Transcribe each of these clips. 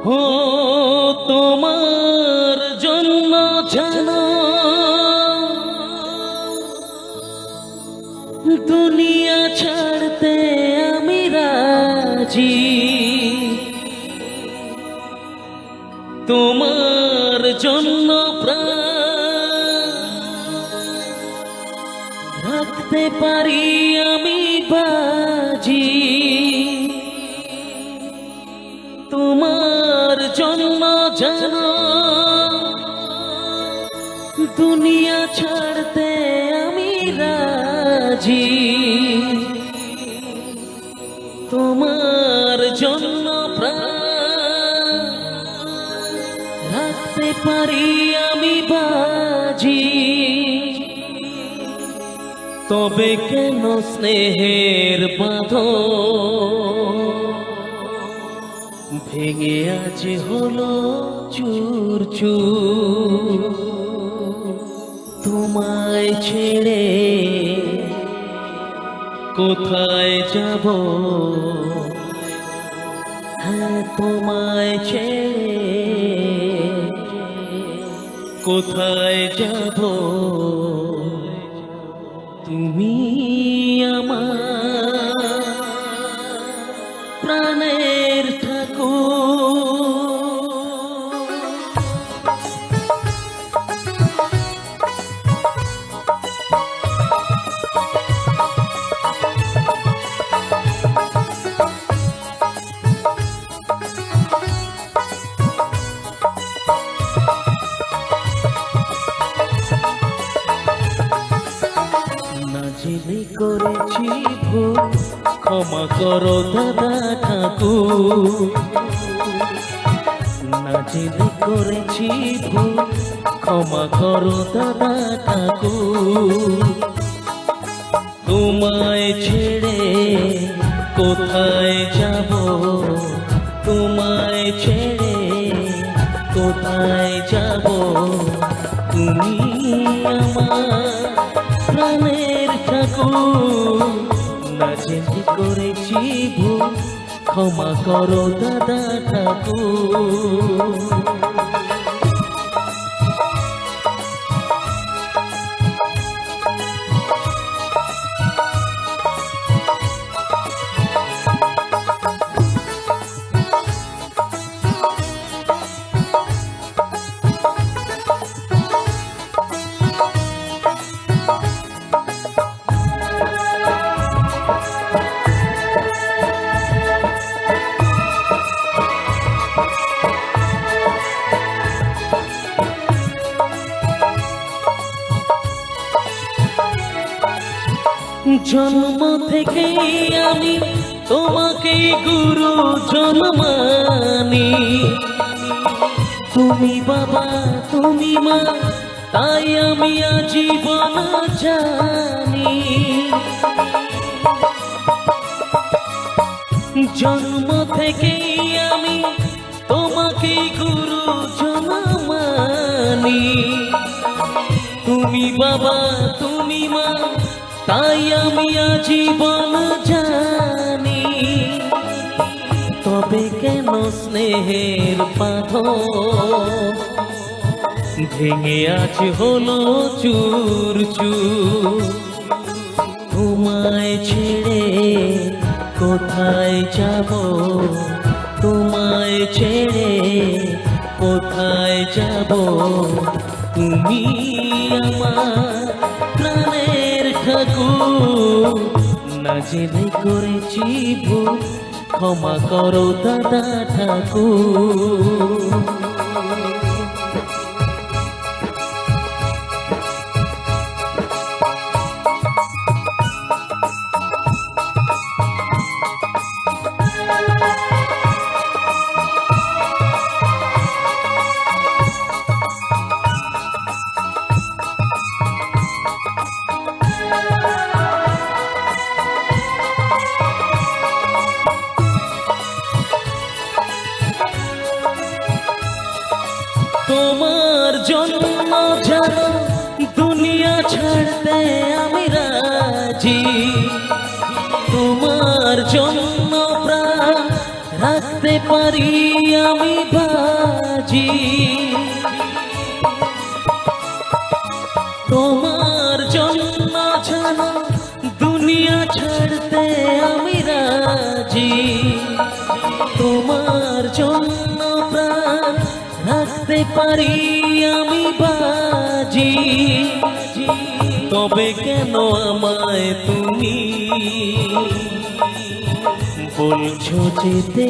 ও তোমার জন্য জানো দুনিয়া ছাড়তে আমি রাজি, তোমার জন্য প্রাণ রাখতে পারি আমি বাজি, তোমার জন্য জানো দুনিয়া ছাড়তে আমি রাজি, তোমার জন্য প্রাণ রাখতে পারি আমি বাজি। তবে কেন স্নেহের বাঁধন ভেঙে আজ হলো চুর চুর, তোমায় ছেড়ে কোথায় যাব, হ্যাঁ তোমায় ছেড়ে কোথায় যাব, তুমি আমার প্রাণের ঠাকুর। জেনে করেছি ভুল ক্ষমা করো দাদা ঠাকুর, না জেনে করেছি ভুল ক্ষমা করো দাদা ঠাকুর। তোমায় ছেড়ে কোথায় যাব, তোমায় ছেড়ে কোথায় যাব, তুমি আমার প্রাণের ঠাকুর। না জেনে করেছি ভুল ক্ষমা করো দাদা ঠাকুর। জন্ম থেকে আমি তোমাকে গুরু জন্মানি, তুমি বাবা তুমি মা তাই আমি আজীবন জানি। জন্ম থেকে আমি তোমাকে গুরু জন্মানি, তুমি বাবা তুমি মা তাই আমি আজীবন জানি। তবে কেন স্নেহের বাঁধন ভেঙে আজ হলো চুর চুর, তোমায় ছেড়ে কোথায় যাব, তোমায় ছেড়ে কোথায় যাব, তুমি আমার প্রাণের ঠাকুর। না জেনে করেছি ভুল ক্ষমা করো দাদা ঠাকুর। তোমার জন্য জানো দুনিয়া ছাড়তে আমি রাজি, তোমার জন্য প্রাণ রাখতে পারি আমি বাজি তোমার জন্য জানো দুনিয়া ছাড়তে আমি রাজি তোমার জন্য প্রাণ রাখতে পারি আমি বাজি তবে কেন আমায় তুমি বলছো যেতে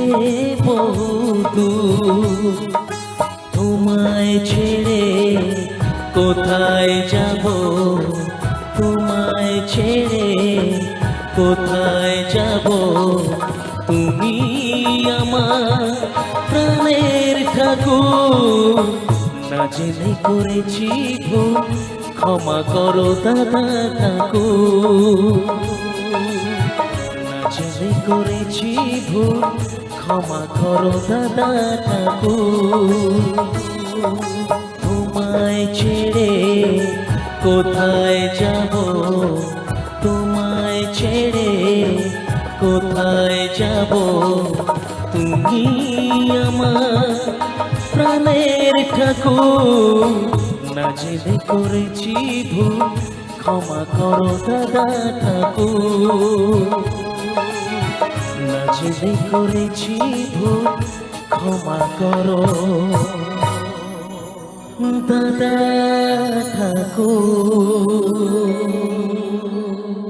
বহুদূর তোমায় ছেড়ে কোথায় যাব তোমায় ছেড়ে কোথায় যাব তুমি আমার প্রাণের ঠাকুর না জেনে করেছি ভুল ক্ষমা করো দাদা ঠাকুর না জেনে করেছি ভুল ক্ষমা করো দাদা ঠাকুর তোমায় ছেড়ে কোথায় যাব তোমায় ছেড়ে কোথায় যাব তুমি আমার প্রাণের ঠাকুর না জেনে করেছি ভুল ক্ষমা করো দাদা ঠাকুর না জেনে করেছি ভুল ক্ষমা করো দাদা ঠাকুর।